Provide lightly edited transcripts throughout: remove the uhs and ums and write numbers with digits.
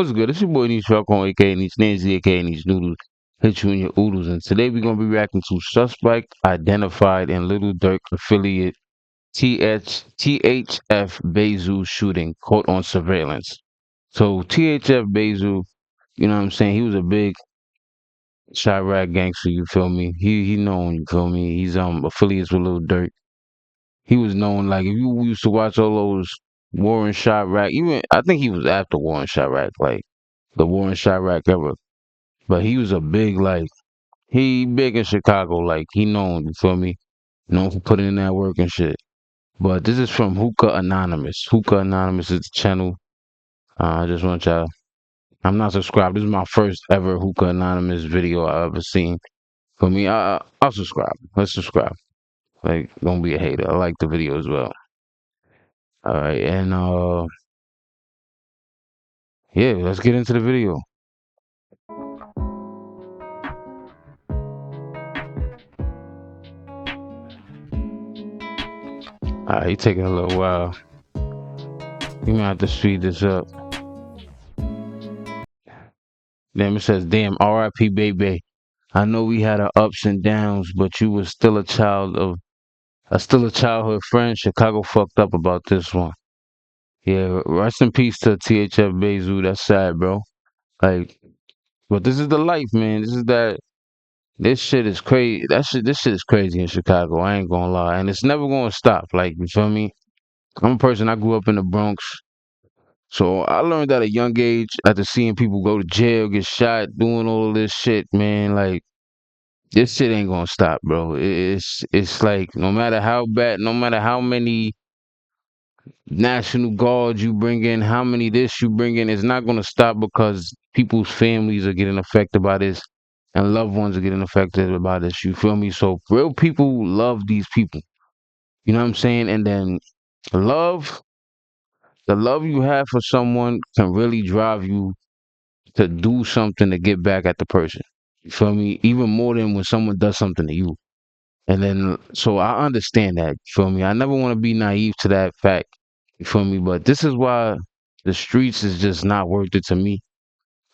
What's good? It's your boy Niche Falcon, aka Niche Nancy, aka Niche Noodles. Hit you in your oodles. And today we're gonna be reacting to suspect identified in Little Durk affiliate THF Bayzoo shooting, caught on surveillance. So THF Bayzoo, you know what I'm saying? He was a big Chirac gangster, you feel me? He known, you feel me? He's affiliates with Little Durk. He was known, like, if you used to watch all those Warren Chirac, even I think he was after Warren Chirac, like the Warren Chirac era. But he was a big, like, he big in Chicago, like, he known, you feel me? Known for putting in that work and shit. But this is from Hookah Anonymous. Hookah Anonymous is the channel. I just want y'all, I'm not subscribed. This is my first ever Hookah Anonymous video I ever seen. For me, I'll subscribe. Let's subscribe. Like, don't be a hater. I like the video as well. Alright, and yeah, let's get into the video. Alright, he taking a little while. You might have to speed this up. Then it says, damn, R.I.P. baby. I know we had our ups and downs, but you was still a still a childhood friend. Chicago fucked up about this one. Yeah, rest in peace to THF Bayzoo. That's sad, bro. Like, but this is the life, man. This shit is crazy. This shit is crazy in Chicago. I ain't gonna lie. And it's never gonna stop. Like, you feel me? I'm a person, I grew up in the Bronx. So I learned at a young age after seeing people go to jail, get shot, doing all of this shit, man. Like, this shit ain't gonna stop, bro. It's like no matter how bad, no matter how many National Guards you bring in, how many this you bring in, it's not gonna stop because people's families are getting affected by this and loved ones are getting affected by this. You feel me? So real people love these people. You know what I'm saying? And then love, the love you have for someone can really drive you to do something to get back at the person. You feel me? Even more than when someone does something to you. And then, so I understand that. You feel me? I never want to be naive to that fact. You feel me? But this is why the streets is just not worth it to me.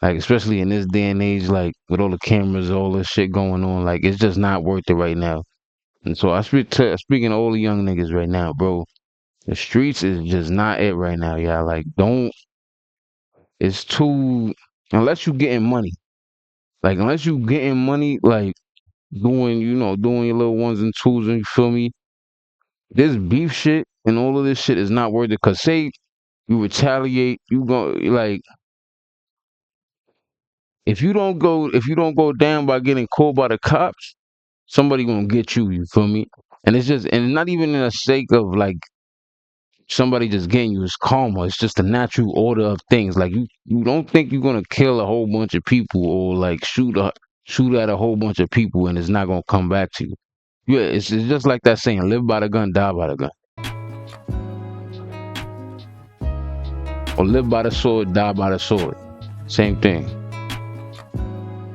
Like, especially in this day and age, like with all the cameras, all this shit going on, like it's just not worth it right now. And so speaking to all the young niggas right now, bro. The streets is just not it right now, y'all. Like, don't. It's too. Unless you getting money, like unless you getting money, like doing your little ones and twos, and you feel me. This beef shit and all of this shit is not worth it. Cause say you retaliate, you go like if you don't go down by getting called by the cops, somebody gonna get you. You feel me? And it's just and not even in a sake of like somebody just getting you. It's karma. It's just the natural order of things. Like you don't think you're gonna kill a whole bunch of people or like shoot at a whole bunch of people and it's not gonna come back to you. Yeah, it's just like that saying, live by the gun, die by the gun. Or live by the sword, die by the sword. Same thing.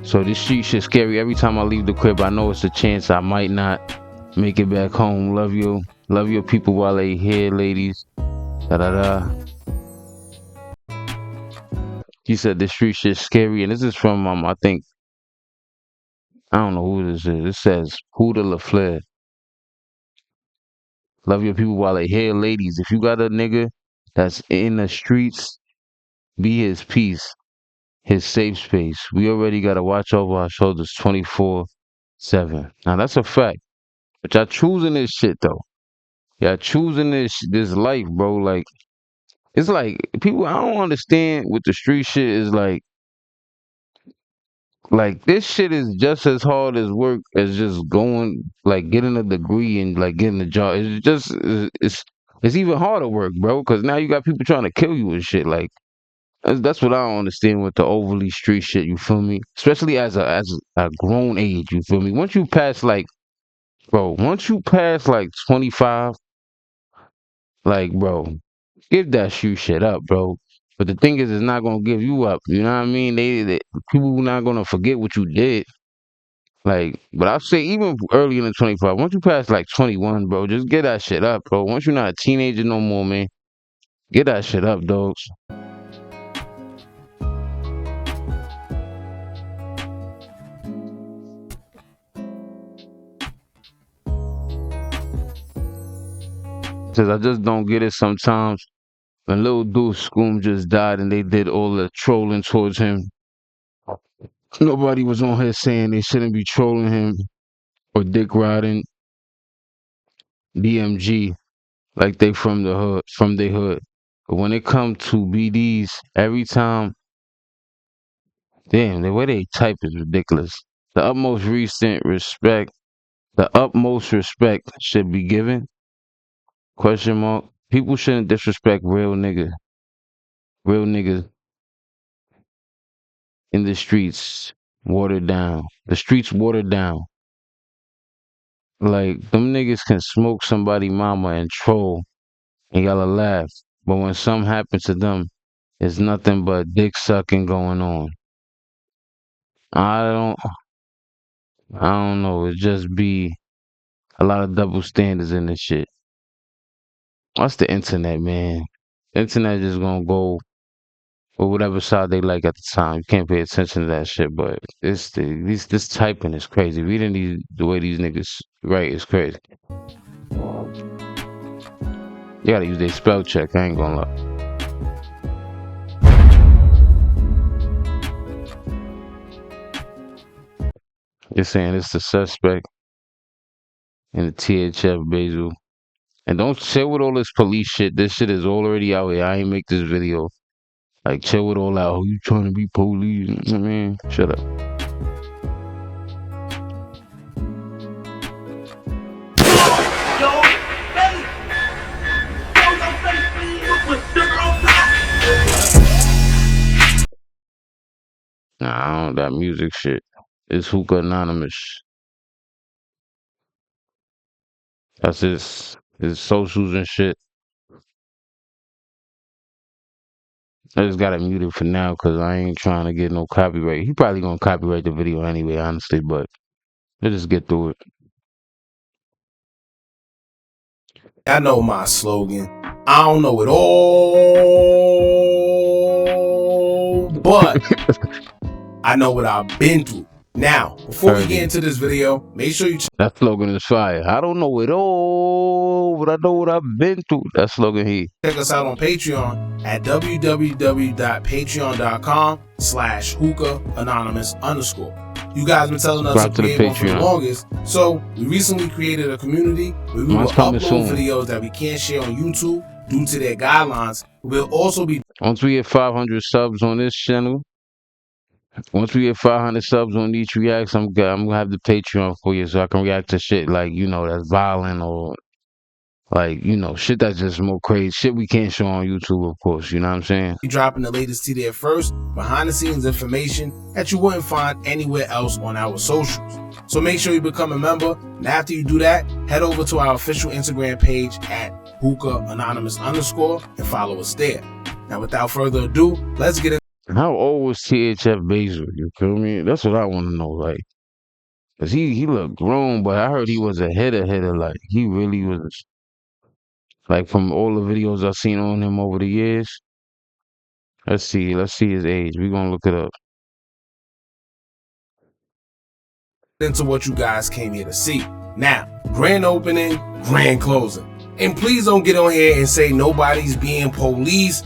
So this shit's scary. Every time I leave the crib, I know it's a chance I might not make it back home. Love you. Love your people while they here, ladies. Da da da. He said this street shit's scary. And this is from I think I don't know who this is. It says Huda LaFleur. Love your people while they here, ladies. If you got a nigga that's in the streets, be his peace, his safe space. We already gotta watch over our shoulders 24/7. Now that's a fact. But y'all choosing this shit though. Y'all choosing this life, bro. Like it's like people I don't understand with the street shit is like this shit is just as hard as work as just going like getting a degree and like getting a job. It's even harder work, bro, because now you got people trying to kill you and shit. Like that's what I don't understand with the overly street shit. You feel me? Especially as a grown age. You feel me? Once you pass like, bro, once you pass like 25, like, bro, give that shoe shit up, bro. But the thing is, it's not gonna give you up. You know what I mean? They people not gonna forget what you did. Like, but I say even earlier than 25, once you pass like 21, bro, just get that shit up, bro. Once you're not a teenager no more, man, get that shit up, dogs. Says I just don't get it sometimes. When Lil Deuce Schoom just died and they did all the trolling towards him, nobody was on here saying they shouldn't be trolling him or dick riding DMG like they from the hood, from their hood. But when it come to BDs, every time, damn, the way they type is ridiculous. The utmost recent respect, the utmost respect should be given. Question mark. People shouldn't disrespect real niggas in the streets. Watered down. The streets watered down. Like them niggas can smoke somebody mama and troll and y'all laugh. But when something happens to them, it's nothing but dick sucking going on. I don't I don't know. It just be a lot of double standards in this shit. That's the internet, man. Internet just gonna go or whatever side they like at the time. You can't pay attention to that shit, but this typing is crazy. Reading the way these niggas write is crazy. You gotta use their spell check. I ain't gonna lie. You're saying it's the suspect in the THF Bayzoo. And don't chill with all this police shit. This shit is already out here. I ain't make this video. Like, chill with all that. Oh, you trying to be police? I mean, shut up. Nah, I don't, that music shit. It's Hookah Anonymous. That's his socials and shit. I just got it muted for now because I ain't trying to get no copyright. He probably gonna copyright the video anyway, honestly, but let's just get through it. I know my slogan. I don't know it all, but I know what I've been through. Now, before we get into this video, make sure you that slogan is fire. I don't know it all, but I know what I've been through. That slogan here. Check us out on Patreon at www.patreon.com/hookah_anonymous. You guys been telling us to create one for the longest, so we recently created a community where we will upload videos that we can't share on YouTube due to their guidelines. We'll also be once we get 500 subs on this channel. Once we get 500 subs on each reacts, I'm gonna have the Patreon for you so I can react to shit like, you know, that's violent or like, you know, shit that's just more crazy. Shit we can't show on YouTube, of course, you know what I'm saying? Dropping the latest THF first, behind the scenes information that you wouldn't find anywhere else on our socials. So make sure you become a member, and after you do that, head over to our official Instagram page at hookah_anonymous and follow us there. Now without further ado, let's get into how old was THF Bayzoo? You feel me? That's what I want to know. Like, cause he looked grown, but I heard he was a hitter. Like, he really was. Like, from all the videos I've seen on him over the years. Let's see his age. We're gonna look it up. Into what you guys came here to see. Now, grand opening, grand closing. And please don't get on here and say nobody's being police.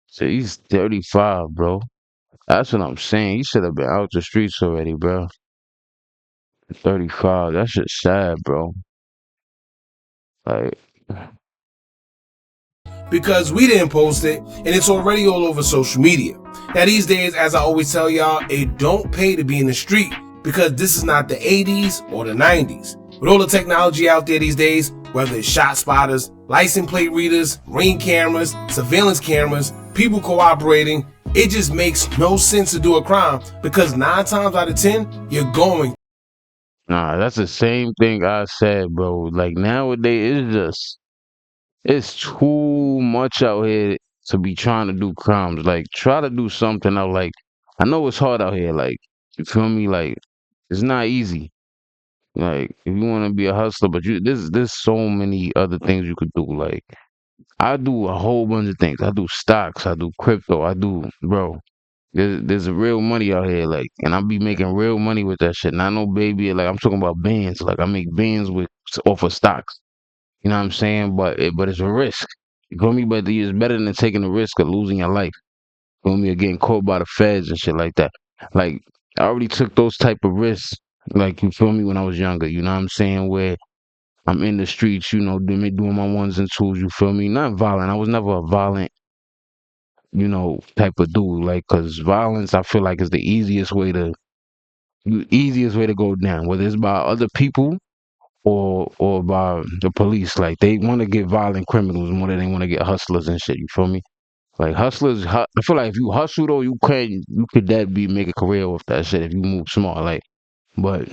So he's 35, bro. That's what I'm saying. He should have been out the streets already, bro. 35. That shit's sad, bro. Like, because we didn't post it and it's already all over social media. Now these days, as I always tell y'all, it don't pay to be in the street because this is not the 80s or the 90s. With all the technology out there these days, whether it's shot spotters, license plate readers, ring cameras, surveillance cameras, people cooperating, it just makes no sense to do a crime because 9 times out of 10, you're going. Nah, that's the same thing I said, bro. Like, nowadays, it's too much out here to be trying to do crimes. Like, try to do something out. Like, I know it's hard out here. Like, you feel me? Like, it's not easy. Like, if you want to be a hustler, but there's so many other things you could do. Like, I do a whole bunch of things. I do stocks. I do crypto. Bro. There's a real money out here. Like, and I be making real money with that shit. Not no baby. Like, I'm talking about bands. Like, I make bands off of stocks. You know what I'm saying? But it's a risk. You feel me? But it's better than taking the risk of losing your life. You feel me? Or getting caught by the feds and shit like that. Like I already took those type of risks. Like you feel me when I was younger. You know what I'm saying? Where I'm in the streets, you know, doing my ones and twos. You feel me? Not violent. I was never a violent, type of dude. Like, cause violence, I feel like is the easiest way to go down. Whether it's by other people or by the police. Like they want to get violent criminals more than they want to get hustlers and shit. You feel me? Like hustlers, I feel like if you hustle though, you could that be make a career with that shit if you move smart. Like, but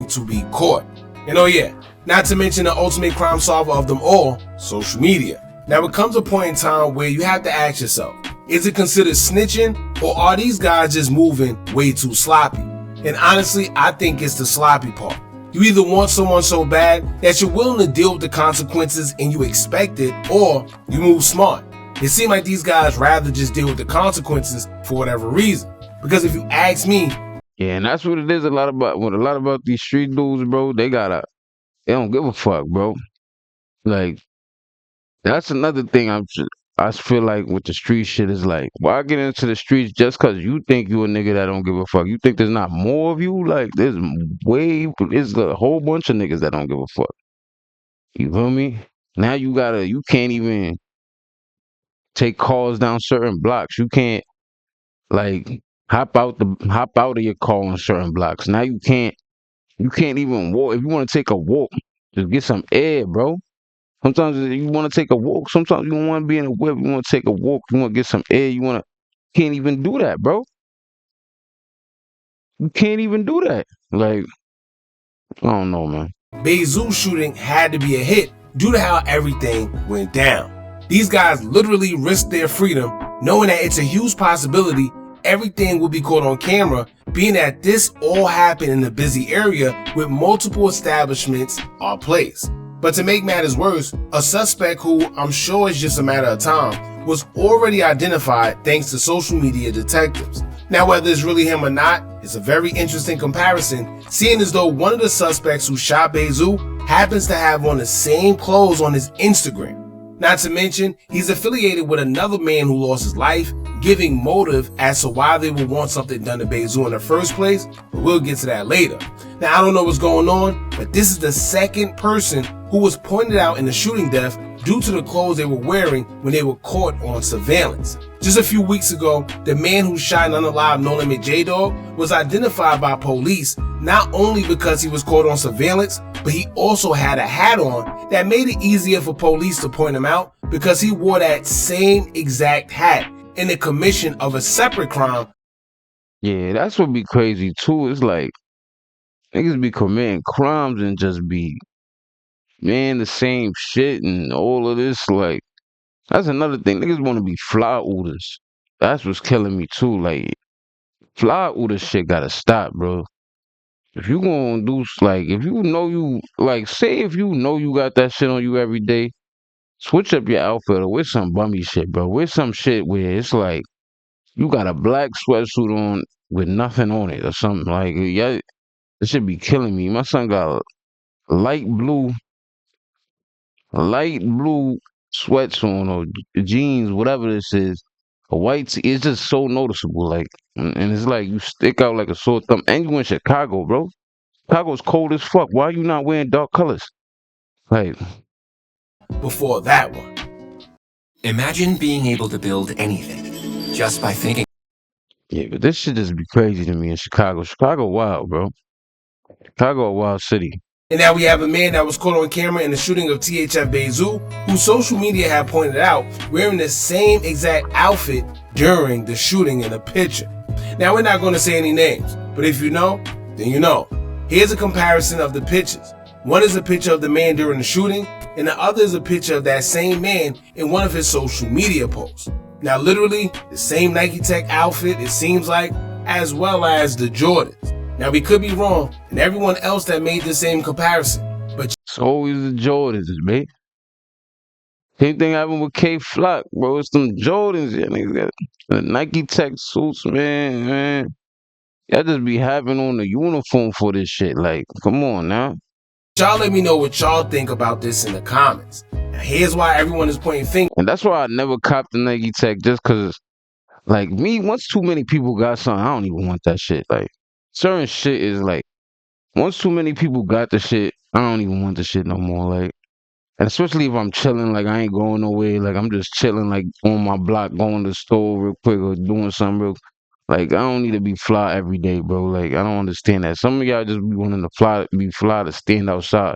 to be caught. And oh yeah, not to mention the ultimate crime solver of them all, social media. Now it comes a point in time where you have to ask yourself, is it considered snitching or are these guys just moving way too sloppy? And honestly, I think it's the sloppy part. You either want someone so bad that you're willing to deal with the consequences and you expect it, or you move smart. It seems like these guys rather just deal with the consequences for whatever reason. Because if you ask me, yeah, and that's what it is. A lot about these street dudes, bro. They don't give a fuck, bro. Like that's another thing. I feel like with the street shit is like, why get into the streets just cause you think you a nigga that don't give a fuck? You think there's not more of you? Like there's a whole bunch of niggas that don't give a fuck. You feel me? Now you can't even take calls down certain blocks. You can't like hop out of your car on certain blocks. Now you can't even walk. If you want to take a walk, just get some air, bro. Sometimes you want to take a walk. Sometimes you don't want to be in a whip. You want to take a walk. You want to get some air. Can't even do that, bro. You can't even do that. Like, I don't know, man. Bayzoo shooting had to be a hit due to how everything went down. These guys literally risked their freedom knowing that it's a huge possibility everything will be caught on camera, being that this all happened in a busy area with multiple establishments or places. But to make matters worse, a suspect who I'm sure is just a matter of time was already identified thanks to social media detectives. Now whether it's really him or not, it's a very interesting comparison, seeing as though one of the suspects who shot Bayzoo happens to have on the same clothes on his Instagram. Not to mention, he's affiliated with another man who lost his life, giving motive as to why they would want something done to Bayzoo in the first place, but we'll get to that later. Now, I don't know what's going on, but this is the second person who was pointed out in the shooting death due to the clothes they were wearing when they were caught on surveillance. Just a few weeks ago, the man who shot an unalive No Limit J-Dog was identified by police not only because he was caught on surveillance, but he also had a hat on that made it easier for police to point him out because he wore that same exact hat in the commission of a separate crime. Yeah, that's what be crazy too. It's like niggas be committing crimes and just be the same shit and all of this. Like that's another thing. Niggas want to be fly ooders. That's what's killing me too. Like fly ooder shit gotta stop, bro. If you gonna if you know say if you know you got that shit on you every day, switch up your outfit or wear some bummy shit, bro. Wear some shit where it's like you got a black sweatsuit on with nothing on it or something. Like, yeah, it should be killing me. My son got a light blue sweats on or jeans, whatever this is. A white it's just so noticeable. Like, and it's like you stick out like a sore thumb. And you in Chicago, bro. Chicago's cold as fuck. Why are you not wearing dark colors? Like, Before that one, Imagine being able to build anything just by thinking. yeah, but this shit just be crazy to me in Chicago. Chicago wild, bro. Chicago a wild city. and now we have a man that was caught on camera in the shooting of THF Bayzoo, who social media had pointed out wearing the same exact outfit during the shooting in the picture. Now we're not going to say any names, but if you know, then you know. Here's a comparison of the pictures. One is a picture of the man during the shooting, and the other is a picture of that same man in one of his social media posts. Now literally, the same Nike Tech outfit, it seems like, as well as the Jordans. Now we could be wrong, and everyone else that made the same comparison, but It's always the Jordans, man. Same thing happened with K Flock, bro. It's them Jordans, yeah, niggas got the Nike Tech suits, man. Y'all just be having on the uniform for this shit. Like, come on now. Y'all let me know what y'all think about this in the comments. Now here's why everyone is pointing fingers. And that's why I never copped the Nike Tech, just cause like me, once too many people got something, I don't even want that shit. Like certain shit is like once too many people got the shit, I don't even want the shit no more. Like, and especially if I'm chilling, like I ain't going nowhere, like I'm just chilling, like on my block, going to the store real quick or doing something real. Like I don't need to be fly every day, bro. Like I don't understand that. Some of y'all just be wanting to be fly to stand outside.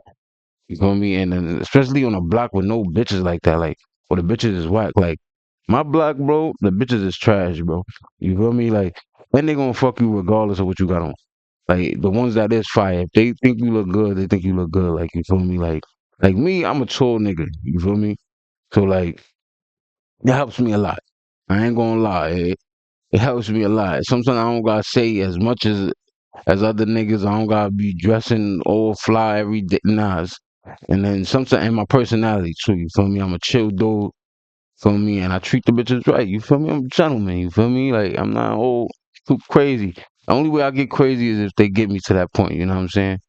You feel me? And then especially on a block with no bitches like that, like or the bitches is whack. Like my block, bro, the bitches is trash, bro. You feel me? Like then they gonna fuck you regardless of what you got on. Like the ones that is fire, if they think you look good, they think you look good. Like you feel me? Like me, I'm a tall nigga. You feel me? So like it helps me a lot. I ain't gonna lie. It helps me a lot. Sometimes I don't gotta say as much as other niggas. I don't gotta be dressing all fly every day. Nah. And then sometimes and my personality too. You feel me? I'm a chill dude. Feel me? And I treat the bitches right. You feel me? I'm a gentleman. You feel me? Like I'm not all too crazy. The only way I get crazy is if they get me to that point. You know what I'm saying?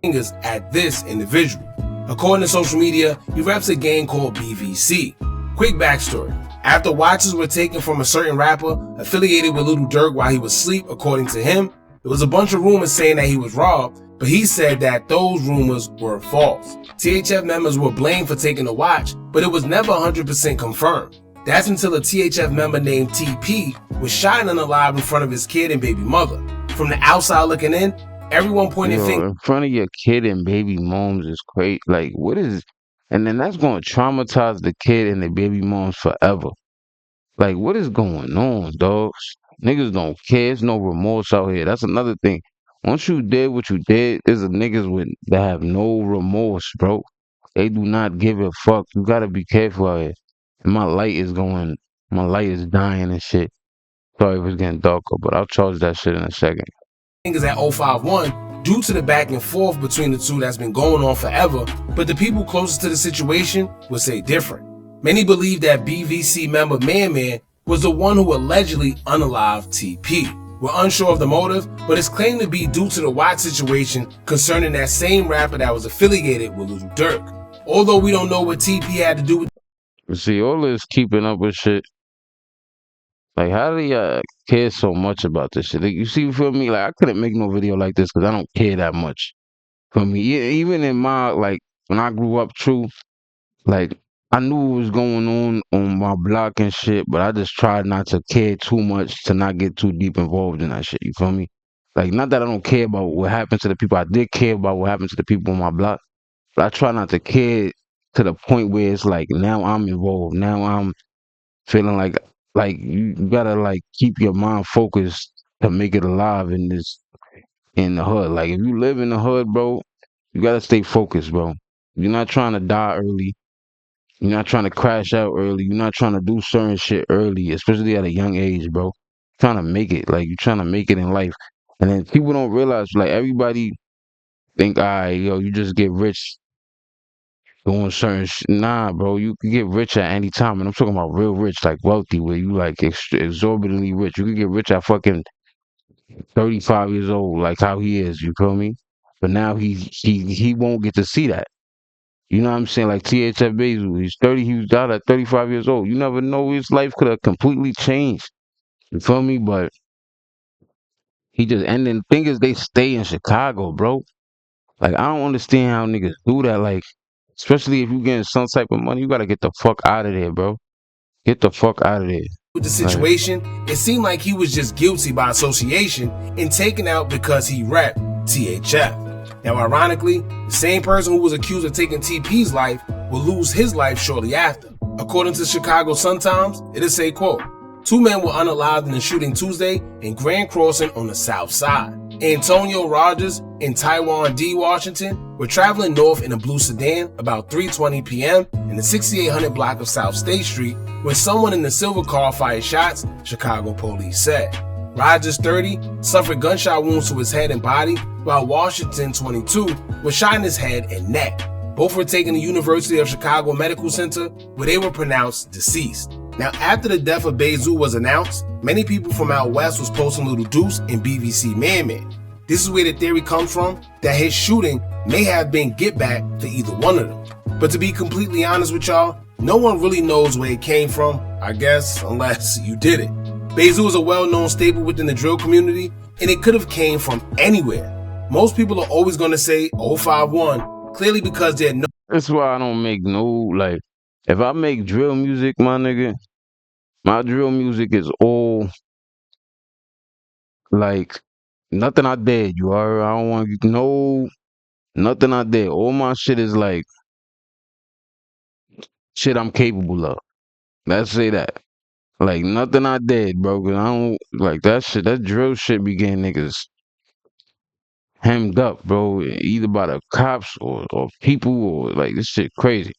Fingers at this individual. According to social media, he reps a gang called BVC. Quick backstory. After watches were taken from a certain rapper affiliated with Lil Durk while he was asleep, according to him, there was a bunch of rumors saying that he was robbed, but he said that those rumors were false. THF members were blamed for taking the watch, but it was never 100% confirmed. That's until a THF member named TP was shot and unalive in front of his kid and baby mother. From the outside looking in, everyone pointed fingers. In front of your kid and baby moms is crazy. Like, what is... And then that's going to traumatize the kid and the baby moms forever. Like, what is going on, dogs? Niggas don't care. There's no remorse out here. That's another thing. Once you did what you did, there's a niggas that have no remorse, bro. They do not give a fuck. You gotta be careful out here. And my light is dying and shit. Sorry if it's getting darker, but I'll charge that shit in a second. Fingers at 051 due to the back and forth between the two that's been going on forever, but the people closest to the situation would say different. Many believe that BVC member Man was the one who allegedly unalived TP. We're unsure of the motive, but it's claimed to be due to the watch situation concerning that same rapper that was affiliated with Lil Durk. Although we don't know what TP had to do with. See, all this keeping up with shit. Like, how do y'all care so much about this shit? Like, you see, feel me? Like, I couldn't make no video like this because I don't care that much. For me, even in my, like, when I grew up, true, like, I knew what was going on my block and shit, but I just tried not to care too much to not get too deep involved in that shit. You feel me? Like, not that I don't care about what happened to the people. I did care about what happened to the people on my block, but I try not to care to the point where it's like, now I'm involved. Now I'm feeling like you gotta like keep your mind focused to make it alive in the hood. Like if you live in the hood, bro, you gotta stay focused, bro. You're not trying to die early. You're not trying to crash out early. You're not trying to do certain shit early, especially at a young age, bro. You're trying to make it. Like you're trying to make it in life. And then people don't realize, like everybody think, yo, you just get rich doing certain nah, bro, you can get rich at any time, and I'm talking about real rich, like wealthy, where you like exorbitantly rich. You can get rich at fucking 35 years old, like how he is. You feel me? But now he won't get to see that. You know what I'm saying? Like THF Bayzoo, he's 30. He was died at 35 years old. You never know, his life could have completely changed. You feel me? But he just and then the thing is, they stay in Chicago, bro. Like I don't understand how niggas do that. Like especially if you getting some type of money, you gotta get the fuck out of there, bro. Get the fuck out of there. With the situation, it seemed like he was just guilty by association and taken out because he rapped THF. Now, ironically, the same person who was accused of taking TP's life will lose his life shortly after. According to Chicago Sun-Times, it'll say, quote, 2 men were unalived in a shooting Tuesday in Grand Crossing on the south side. Antonio Rogers and Taiwan D. Washington were traveling north in a blue sedan about 3:20 p.m. in the 6800 block of South State Street when someone in the silver car fired shots, Chicago police said. Rogers, 30, suffered gunshot wounds to his head and body, while Washington, 22, was shot in his head and neck. Both were taken to University of Chicago Medical Center, where they were pronounced deceased. Now, after the death of Bayzoo was announced, many people from out west was posting Little Deuce and BVC Man. This is where the theory comes from that his shooting may have been get back for either one of them. But to be completely honest with y'all, no one really knows where it came from, I guess, unless you did it. Bayzoo is a well-known staple within the drill community, and it could have came from anywhere. Most people are always going to say 051, clearly because they're no. That's why I don't make no, like, if I make drill music, my nigga, my drill music is all, like, nothing I did, you are. I don't want no, nothing I did. All my shit is, like, shit I'm capable of. Let's say that. Like, nothing I did, bro, cause I don't, like, that shit, that drill shit be getting niggas hemmed up, bro, either by the cops or people or, like, this shit crazy.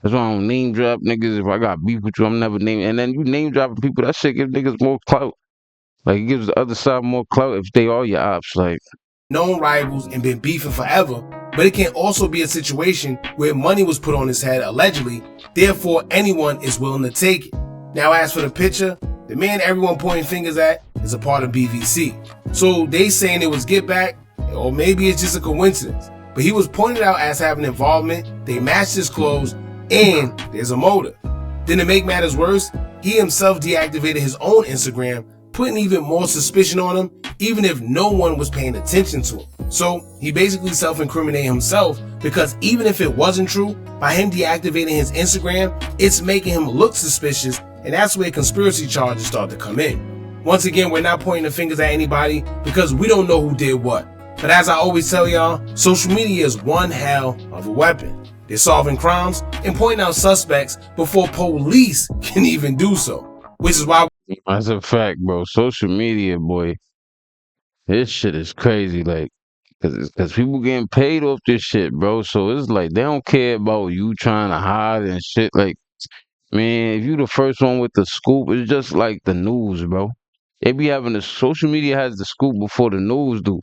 That's why I don't name drop niggas. If I got beef with you, I'm never naming. And then you name dropping people, that shit gives niggas more clout. Like, it gives the other side more clout if they are your ops. Like, known rivals and been beefing forever, but it can also be a situation where money was put on his head allegedly, therefore anyone is willing to take it. Now as for the picture, the man everyone pointing fingers at is a part of BVC. So they saying it was get back, or maybe it's just a coincidence, but he was pointed out as having involvement, they matched his clothes, and there's a motive. Then to make matters worse, he himself deactivated his own Instagram, putting even more suspicion on him, even if no one was paying attention to him. So he basically self-incriminated himself, because even if it wasn't true, by him deactivating his Instagram, it's making him look suspicious, and that's where conspiracy charges start to come in. Once again, we're not pointing the fingers at anybody because we don't know who did what. But as I always tell y'all, social media is one hell of a weapon. They're solving crimes and pointing out suspects before police can even do so, which is why that's a fact, bro. Social media, boy, this shit is crazy. Like, cause people getting paid off this shit, bro. So it's like they don't care about you trying to hide and shit. Like, man, if you the first one with the scoop, it's just like the news, bro. They be having the social media has the scoop before the news do.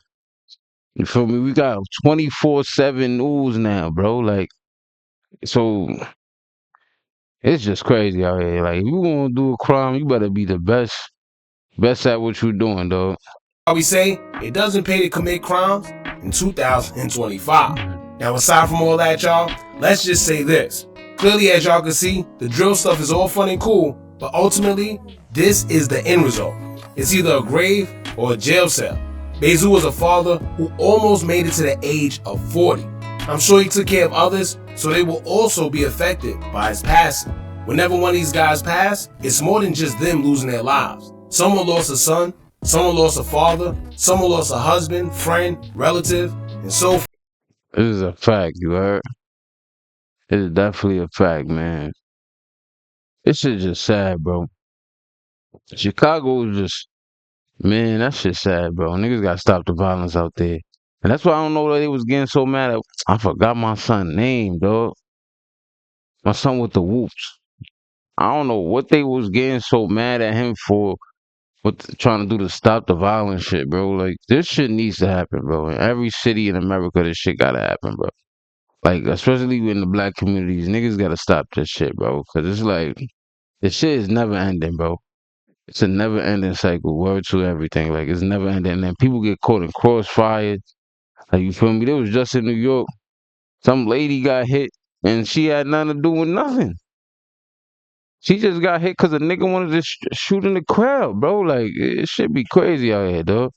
You feel me? We got 24/7 news now, bro. Like, so it's just crazy out here. Like, if you gonna do a crime, you better be the best at what you doing, dog. we say it doesn't pay to commit crimes in 2025. Now, aside from all that, y'all, let's just say this. Clearly, as y'all can see, the drill stuff is all fun and cool, but ultimately, this is the end result. It's either a grave or a jail cell. Bayzoo was a father who almost made it to the age of 40. I'm sure he took care of others, so they will also be affected by his passing. Whenever one of these guys pass, it's more than just them losing their lives. Someone lost a son, someone lost a father, someone lost a husband, friend, relative, and so forth. This is a fact, you heard? It is definitely a fact, man. This shit just sad, bro. Chicago is just, man, that shit sad, bro. Niggas gotta stop the violence out there. And that's why I don't know why they was getting so mad at. I forgot my son's name, dog. My son with the whoops. I don't know what they was getting so mad at him for. What trying to do to stop the violent shit, bro. Like, this shit needs to happen, bro. In every city in America, this shit gotta happen, bro. Like, especially in the black communities, niggas gotta stop this shit, bro. Cause it's like, this shit is never ending, bro. It's a never ending cycle. Word to everything. Like, it's never ending. And then people get caught in crossfire. Like, you feel me? They was just in New York. Some lady got hit and she had nothing to do with nothing. She just got hit because a nigga wanted to shoot in the crowd, bro. Like, it should be crazy out here, dog.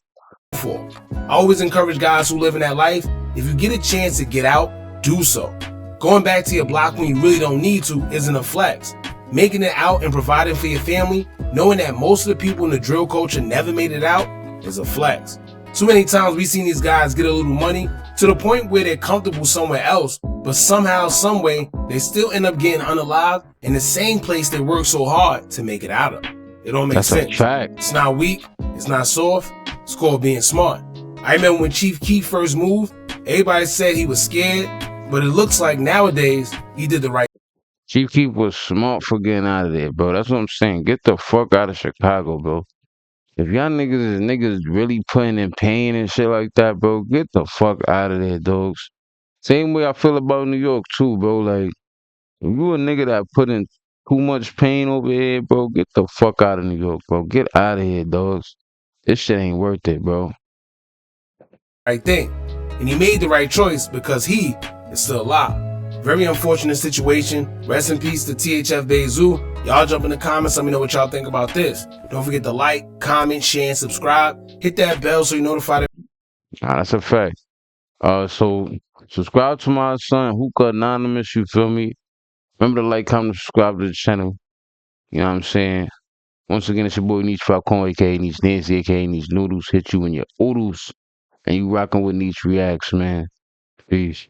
I always encourage guys who live in that life, if you get a chance to get out, do so. Going back to your block when you really don't need to isn't a flex. Making it out and providing for your family, knowing that most of the people in the drill culture never made it out, is a flex. Too many times we've seen these guys get a little money to the point where they're comfortable somewhere else, but somehow, some way, they still end up getting unalived in the same place they worked so hard to make it out of. It don't make That's sense. a fact. It's not weak, it's not soft, it's called being smart. I remember when Chief Keef first moved, everybody said he was scared, but it looks like nowadays he did the right. Chief Keef was smart for getting out of there, bro. That's what I'm saying. Get the fuck out of Chicago, bro. If y'all niggas really putting in pain and shit like that, bro, get the fuck out of there, dogs. Same way I feel about New York too, bro. Like, if you a nigga that put in too much pain over here, bro, get the fuck out of New York, bro. Get out of here, dogs. This shit ain't worth it, bro. right thing. And he made the right choice because he is still alive. Very unfortunate situation. Rest in peace to THF Bayzoo. Y'all jump in the comments. Let me know what y'all think about this. Don't forget to like, comment, share, and subscribe. Hit that bell so you're notified. Nah, that's a fact. So subscribe to my son, Hookah Anonymous, you feel me? Remember to like, comment, subscribe to the channel. You know what I'm saying? Once again, it's your boy Niche Falcon, aka Niche Nancy, aka Niche Noodles. Hit you in your oodles. And you rocking with Niche Reacts, man. Peace.